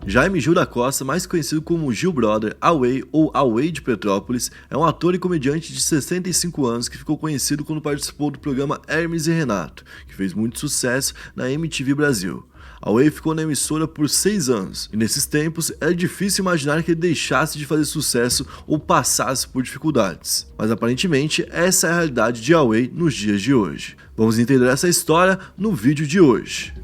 Jaime Gil da Costa, mais conhecido como Gil Brother, Away ou Away de Petrópolis, é um ator e comediante de 65 anos que ficou conhecido quando participou do programa Hermes e Renato, que fez muito sucesso na MTV Brasil. Away ficou na emissora por 6 anos, e nesses tempos é difícil imaginar que ele deixasse de fazer sucesso ou passasse por dificuldades. Mas aparentemente essa é a realidade de Away nos dias de hoje. Vamos entender essa história no vídeo de hoje.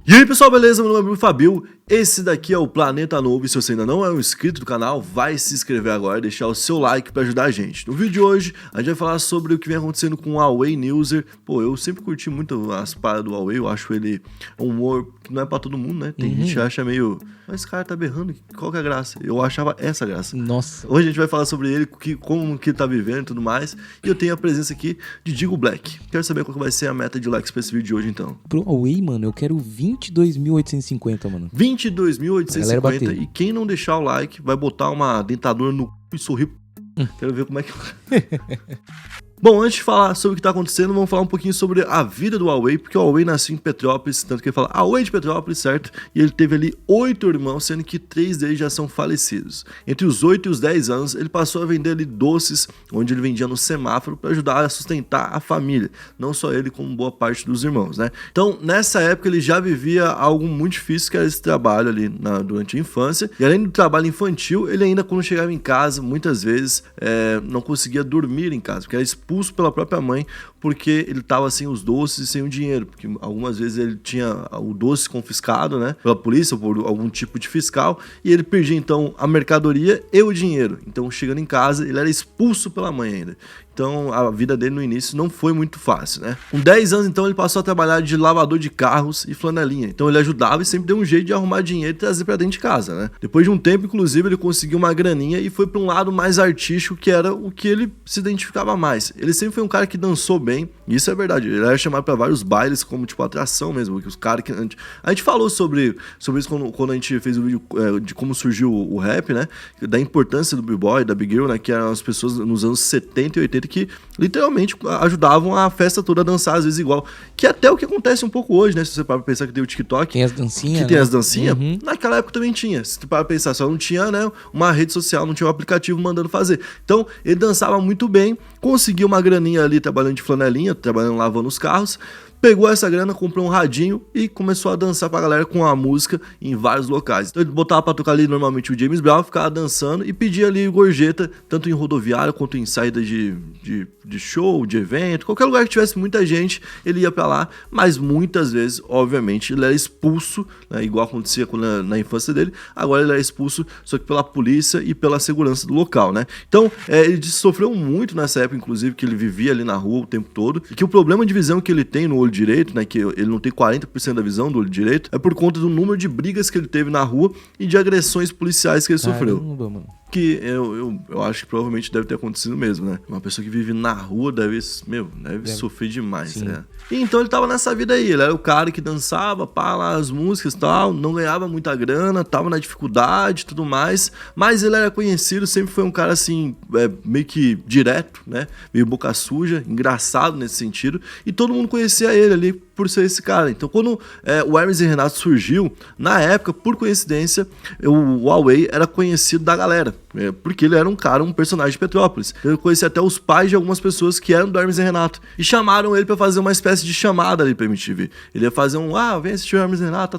E aí pessoal, beleza? Meu nome é Bruno Fabio, esse daqui é o Planeta Novo e se você ainda não é um inscrito do canal, vai se inscrever agora e deixar o seu like para ajudar a gente. No vídeo de hoje, a gente vai falar sobre o que vem acontecendo com o Away Newser. Pô, eu sempre curti muito as paradas do Away, eu acho ele um humor que não é pra todo mundo, né? Tem gente que acha meio... Mas esse cara tá berrando, qual que é a graça? Eu achava essa graça. Nossa. Hoje a gente vai falar sobre ele, como que ele tá vivendo e tudo mais. E eu tenho a presença aqui de Digo Black. Quero saber qual que vai ser a meta de likes pra esse vídeo de hoje, então. Pro Away, mano, eu quero 22.850, mano. 22.850 e quem não deixar o like vai botar uma dentadura no c... e sorrir. Quero ver como é que... Bom, antes de falar sobre o que está acontecendo, vamos falar um pouquinho sobre a vida do Away, porque o Away nasceu em Petrópolis, tanto que ele fala Away de Petrópolis, certo? E ele teve ali 8 irmãos, sendo que 3 deles já são falecidos. Entre os 8 e os 10 anos, ele passou a vender ali doces, onde ele vendia no semáforo para ajudar a sustentar a família. Não só ele, como boa parte dos irmãos, né? Então, nessa época, ele já vivia algo muito difícil, que era esse trabalho ali durante a infância. E além do trabalho infantil, ele ainda, quando chegava em casa, muitas vezes não conseguia dormir em casa, porque era expulso pela própria mãe, porque ele estava sem os doces e sem o dinheiro, porque algumas vezes ele tinha o doce confiscado, né, pela polícia ou por algum tipo de fiscal, e ele perdia então a mercadoria e o dinheiro. Então, chegando em casa, ele era expulso pela mãe ainda. Então, a vida dele no início não foi muito fácil, né? Com 10 anos, então, ele passou a trabalhar de lavador de carros e flanelinha. Então, ele ajudava e sempre deu um jeito de arrumar dinheiro e trazer pra dentro de casa, né? Depois de um tempo, inclusive, ele conseguiu uma graninha e foi pra um lado mais artístico, que era o que ele se identificava mais. Ele sempre foi um cara que dançou bem, e isso é verdade. Ele era chamado pra vários bailes como, tipo, atração mesmo. Que os caras que... A gente falou sobre isso quando a gente fez o vídeo de como surgiu o rap, né? Da importância do B-Boy, da Big Girl, né? Que eram as pessoas nos anos 70 e 80 que literalmente ajudavam a festa toda a dançar, às vezes igual. Que é até o que acontece um pouco hoje, né? Se você para pensar que tem o TikTok. Tem as dancinhas. Que tem as dancinhas. Naquela época também tinha. Se você para pensar, só não tinha, né, uma rede social, não tinha um aplicativo mandando fazer. Então, ele dançava muito bem, conseguiu uma graninha ali trabalhando de flanelinha, trabalhando lavando os carros. Pegou essa grana, comprou um radinho e começou a dançar pra galera com a música em vários locais. Então ele botava pra tocar ali normalmente o James Brown, ficava dançando e pedia ali gorjeta, tanto em rodoviária quanto em saída de show, de evento, qualquer lugar que tivesse muita gente, ele ia pra lá, mas muitas vezes, obviamente, ele era expulso, né, igual acontecia na infância dele, agora ele era expulso, só que pela polícia e pela segurança do local, né? Então, ele sofreu muito nessa época, inclusive, que ele vivia ali na rua o tempo todo, e que o problema de visão que ele tem no olho direito, né, que ele não tem 40% da visão do olho direito, é por conta do número de brigas que ele teve na rua e de agressões policiais que ele sofreu. Mano. Que eu acho que provavelmente deve ter acontecido mesmo, né? Uma pessoa que vive na rua deve sofrer demais, né? E então ele tava nessa vida aí, ele era o cara que dançava, pá, lá as músicas e tal, não ganhava muita grana, tava na dificuldade e tudo mais, mas ele era conhecido, sempre foi um cara assim, meio que direto, né? Meio boca suja, engraçado nesse sentido, e todo mundo conhecia ele ali por ser esse cara. Então quando o Hermes e Renato surgiu, na época, por coincidência, o Away era conhecido da galera, porque ele era um personagem de Petrópolis. Eu conheci até os pais de algumas pessoas que eram do Hermes e Renato e chamaram ele pra fazer uma espécie de chamada ali pra MTV. Ele ia fazer vem assistir o Hermes e Renato,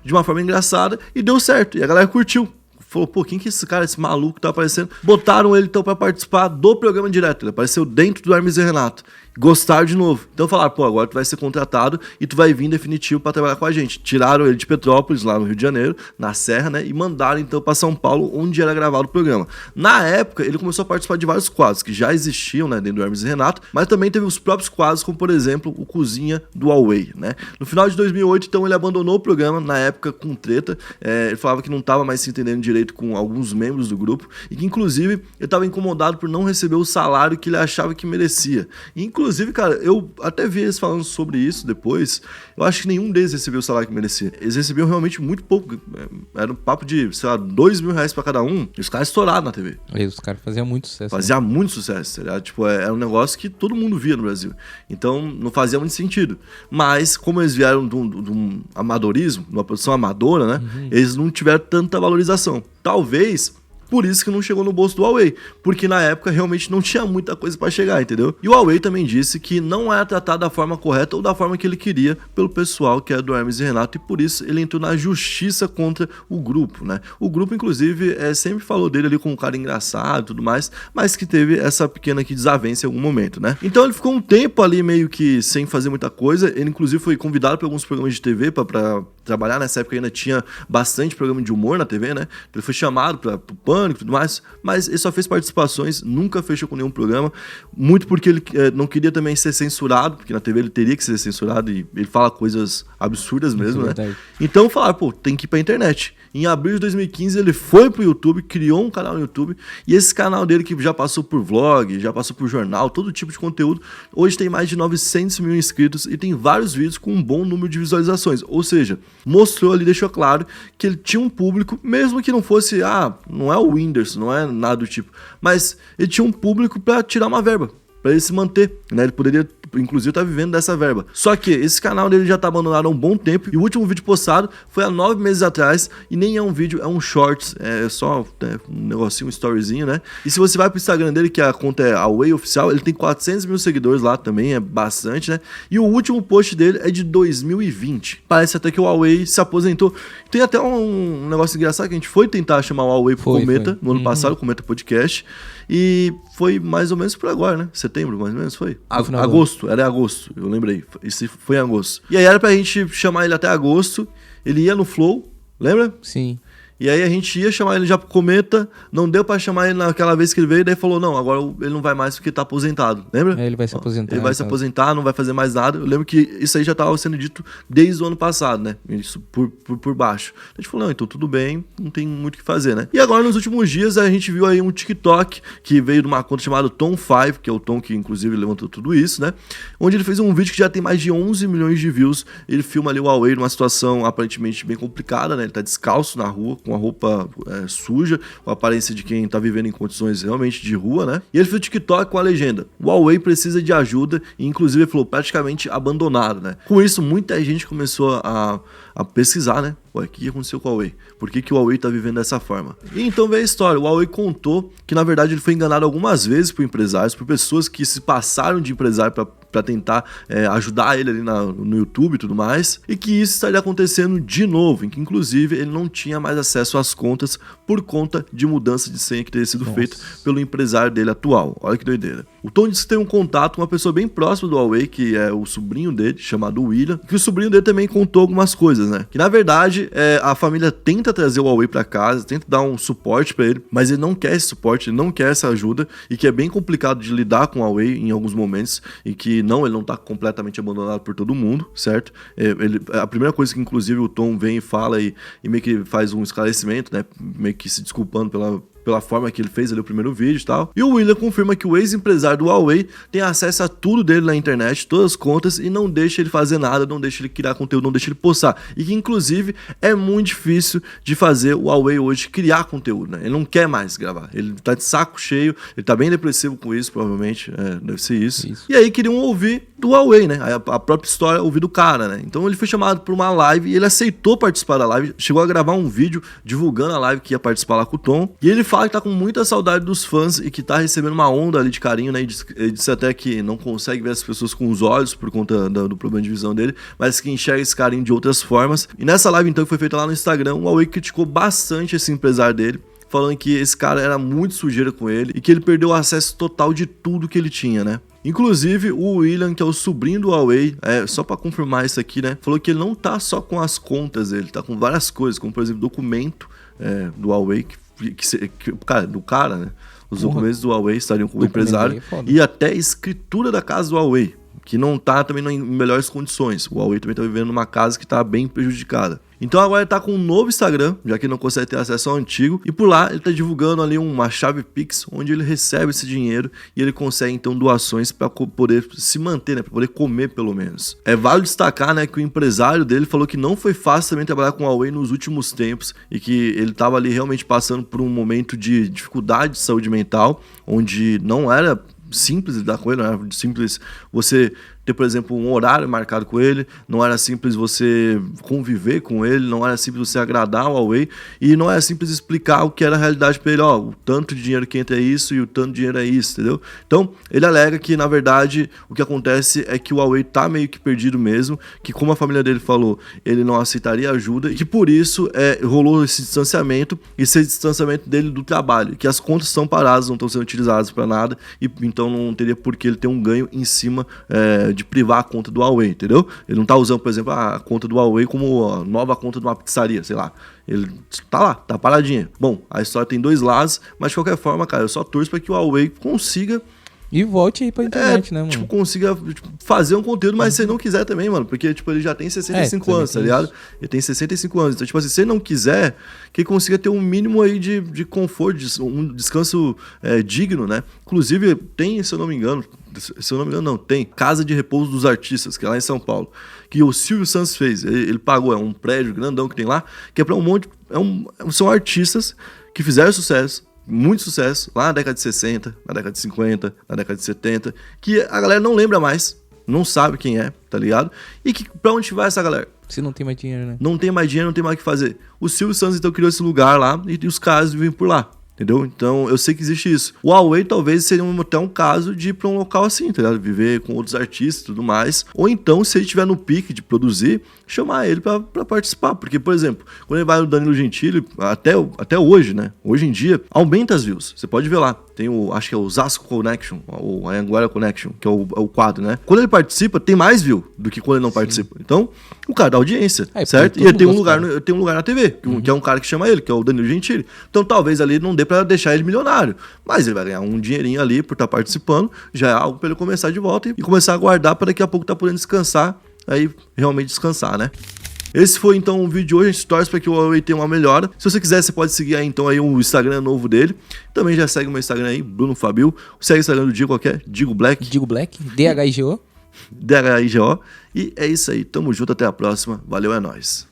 de uma forma engraçada, e deu certo, e a galera curtiu. Falou, pô, quem que é esse cara, esse maluco que tá aparecendo? Botaram ele então pra participar do programa direto. Ele apareceu dentro do Hermes e Renato. Gostaram de novo. Então falaram, pô, agora tu vai ser contratado e tu vai vir em definitivo pra trabalhar com a gente. Tiraram ele de Petrópolis, lá no Rio de Janeiro, na Serra, né? E mandaram então pra São Paulo, onde era gravado o programa. Na época, ele começou a participar de vários quadros que já existiam, né, dentro do Hermes e Renato, mas também teve os próprios quadros, como por exemplo, o Cozinha do Away, né? No final de 2008, então, ele abandonou o programa, na época com treta. Ele falava que não tava mais se entendendo direito com alguns membros do grupo e que, inclusive, ele tava incomodado por não receber o salário que ele achava que merecia. Inclusive, Inclusive, cara, eu até vi eles falando sobre isso depois. Eu acho que nenhum deles recebeu o salário que merecia. Eles recebiam realmente muito pouco. Era um papo de, sei lá, R$2.000 pra cada um. E os caras estouraram na TV. E os caras faziam muito sucesso. Fazia muito sucesso, tá ligado? Tipo, era um negócio que todo mundo via no Brasil. Então, não fazia muito sentido. Mas, como eles vieram de um amadorismo, de uma produção amadora, né? Eles não tiveram tanta valorização. Talvez por isso que não chegou no bolso do Huawei, porque na época realmente não tinha muita coisa pra chegar, entendeu? E o Huawei também disse que não era tratado da forma correta ou da forma que ele queria pelo pessoal que é do Hermes e Renato, e por isso ele entrou na justiça contra o grupo, né? O grupo, inclusive, sempre falou dele ali como um cara engraçado e tudo mais, mas que teve essa pequena aqui desavença em algum momento, né? Então ele ficou um tempo ali meio que sem fazer muita coisa. Ele, inclusive, foi convidado para alguns programas de TV pra trabalhar. Nessa época ainda tinha bastante programa de humor na TV, né? Então ele foi chamado pro Pânico e tudo mais, mas ele só fez participações, nunca fechou com nenhum programa, muito porque ele não queria também ser censurado, porque na TV ele teria que ser censurado e ele fala coisas absurdas mesmo, né? Então falaram, pô, tem que ir pra internet. Em abril de 2015 ele foi pro YouTube, criou um canal no YouTube, e esse canal dele que já passou por vlog, já passou por jornal, todo tipo de conteúdo, hoje tem mais de 900 mil inscritos e tem vários vídeos com um bom número de visualizações, ou seja, mostrou ali, deixou claro que ele tinha um público, mesmo que não fosse, não é o Whindersson, não é nada do tipo, mas ele tinha um público pra tirar uma verba, pra ele se manter, né? Ele poderia, inclusive, estar vivendo dessa verba. Só que esse canal dele já tá abandonado há um bom tempo, e o último vídeo postado foi há 9 meses atrás, e nem é um vídeo, é um shorts, é só um negocinho, um storyzinho, né? E se você vai pro Instagram dele, que a conta é Huawei Oficial, ele tem 400 mil seguidores lá também, é bastante, né? E o último post dele é de 2020. Parece até que o Huawei se aposentou. Tem até um negócio engraçado que a gente foi tentar chamar o Huawei pro Cometa, no ano passado, o Cometa Podcast, e foi mais ou menos por agora, né? Setembro, mais ou menos, foi? Agosto, era agosto, eu lembrei. Isso foi em agosto. E aí era pra gente chamar ele até agosto, ele ia no Flow, lembra? Sim. E aí a gente ia chamar ele já pro Cometa, não deu pra chamar ele naquela vez que ele veio, daí falou, não, agora ele não vai mais porque tá aposentado, lembra? Ele vai se aposentar. Ele vai se aposentar, não vai fazer mais nada. Eu lembro que isso aí já tava sendo dito desde o ano passado, né? Isso por baixo. A gente falou, não, então tudo bem, não tem muito o que fazer, né? E agora, nos últimos dias, a gente viu aí um TikTok que veio de uma conta chamada Tom5, que é o Tom que, inclusive, levantou tudo isso, né? Onde ele fez um vídeo que já tem mais de 11 milhões de views. Ele filma ali o Huawei numa situação aparentemente bem complicada, né? Ele tá descalço na rua, com a roupa suja, com a aparência de quem tá vivendo em condições realmente de rua, né? E ele fez o TikTok com a legenda: o Huawei precisa de ajuda, e inclusive ele falou praticamente abandonado, né? Com isso, muita gente começou a pesquisar, né? O que aconteceu com o Huawei? Por que o Huawei tá vivendo dessa forma? E então veio a história. O Huawei contou que, na verdade, ele foi enganado algumas vezes por empresários, por pessoas que se passaram de empresário para tentar ajudar ele ali no YouTube e tudo mais, e que isso estaria acontecendo de novo, em que, inclusive, ele não tinha mais acesso às contas por conta de mudança de senha que teria sido feita pelo empresário dele atual. Olha que doideira. O Tom disse que tem um contato com uma pessoa bem próxima do Huawei, que é o sobrinho dele, chamado William, que o sobrinho dele também contou algumas coisas, né? Que, na verdade, a família tenta trazer o Huawei para casa, tenta dar um suporte para ele, mas ele não quer esse suporte, ele não quer essa ajuda, e que é bem complicado de lidar com o Huawei em alguns momentos, e que ele não tá completamente abandonado por todo mundo, certo? A primeira coisa que, inclusive, o Tom vem e fala e meio que faz um esclarecimento, né? Meio que se desculpando pela forma que ele fez ali o primeiro vídeo e tal. E o William confirma que o ex-empresário do Huawei tem acesso a tudo dele na internet, todas as contas, e não deixa ele fazer nada, não deixa ele criar conteúdo, não deixa ele postar. E que, inclusive, é muito difícil de fazer o Huawei hoje criar conteúdo, né? Ele não quer mais gravar. Ele tá de saco cheio, ele tá bem depressivo com isso, provavelmente. Deve ser isso. E aí queriam ouvir do Huawei, né? A própria história, ouvir do cara, né? Então ele foi chamado para uma live e ele aceitou participar da live, chegou a gravar um vídeo divulgando a live que ia participar lá com o Tom. E ele fala que tá com muita saudade dos fãs e que tá recebendo uma onda ali de carinho, né? Ele disse até que não consegue ver as pessoas com os olhos por conta do problema de visão dele, mas que enxerga esse carinho de outras formas. E nessa live, então, que foi feita lá no Instagram, o Huawei criticou bastante esse empresário dele, falando que esse cara era muito sujeira com ele e que ele perdeu o acesso total de tudo que ele tinha, né? Inclusive, o William, que é o sobrinho do Huawei, só pra confirmar isso aqui, né? Falou que ele não tá só com as contas dele, tá com várias coisas, como, por exemplo, documento do Huawei, do cara, né? Os documentos do Huawei estariam com o empresário e até escritura da casa do Huawei, que não tá também em melhores condições. O Huawei também tá vivendo numa casa que tá bem prejudicada. Então agora ele tá com um novo Instagram, já que ele não consegue ter acesso ao antigo, e por lá ele tá divulgando ali uma chave Pix, onde ele recebe esse dinheiro e ele consegue então doações para poder se manter, né, para poder comer pelo menos. É válido destacar, né, que o empresário dele falou que não foi fácil também trabalhar com a Huawei nos últimos tempos e que ele tava ali realmente passando por um momento de dificuldade de saúde mental, onde não era simples lidar com ele, não era simples você ter, por exemplo, um horário marcado com ele, não era simples você conviver com ele, não era simples você agradar o Huawei e não era simples explicar o que era a realidade para ele, ó, o tanto de dinheiro que entra é isso e o tanto de dinheiro é isso, entendeu? Então, ele alega que, na verdade, o que acontece é que o Huawei tá meio que perdido mesmo, que como a família dele falou, ele não aceitaria ajuda e que por isso rolou esse distanciamento e esse distanciamento dele do trabalho, que as contas estão paradas, não estão sendo utilizadas para nada e então não teria por que ele ter um ganho em cima de privar a conta do Huawei, entendeu? Ele não tá usando, por exemplo, a conta do Huawei como a nova conta de uma pizzaria, sei lá. Ele tá lá, tá paradinha. Bom, a história tem dois lados, mas de qualquer forma, cara, eu só torço para que o Huawei consiga e volte aí pra internet, né, mano? Tipo, consiga fazer um conteúdo, mas se ele não quiser também, mano, porque, tipo, ele já tem 65 anos, tá ligado? Ele tem 65 anos, então, tipo assim, se ele não quiser, que ele consiga ter um mínimo aí de conforto, um descanso digno, né? Inclusive, tem, se eu não me engano, não, tem Casa de Repouso dos Artistas, que é lá em São Paulo, que o Silvio Santos fez, ele pagou, é um prédio grandão que tem lá, que é pra um monte, são artistas que fizeram sucesso, muito sucesso lá na década de 60, na década de 50, na década de 70, que a galera não lembra mais, não sabe quem é, tá ligado? E que pra onde vai essa galera? Se não tem mais dinheiro, né? Não tem mais dinheiro, não tem mais o que fazer. O Silvio Santos então criou esse lugar lá e os caras vivem por lá. Entendeu? Então, eu sei que existe isso. O Huawei talvez seria até um caso de ir pra um local assim, tá ligado? Viver com outros artistas e tudo mais. Ou então, se ele estiver no pique de produzir, chamar ele pra participar. Porque, por exemplo, quando ele vai no Danilo Gentili, até hoje, né? Hoje em dia, aumenta as views. Você pode ver lá. Tem acho que é o Zasco Connection, o Anguera Connection, que é o quadro, né? Quando ele participa, tem mais view do que quando ele não participa. Então, o cara dá audiência, certo? E ele tem um lugar na TV, que é um cara que chama ele, que é o Danilo Gentili. Então, talvez ali não dê pra deixar ele milionário, mas ele vai ganhar um dinheirinho ali por estar participando, já é algo pra ele começar de volta e começar a guardar para daqui a pouco tá podendo descansar, aí realmente descansar, né? Esse foi então o vídeo de hoje, a gente torce para que o Huawei tenha uma melhora. Se você quiser, você pode seguir aí então aí o Instagram novo dele. Também já segue o meu Instagram aí, Bruno Fabio. Segue o Instagram do Digo qualquer, Digo Black. Digo Black, DHIGO. DHIGO. E é isso aí, tamo junto, até a próxima. Valeu, é nóis.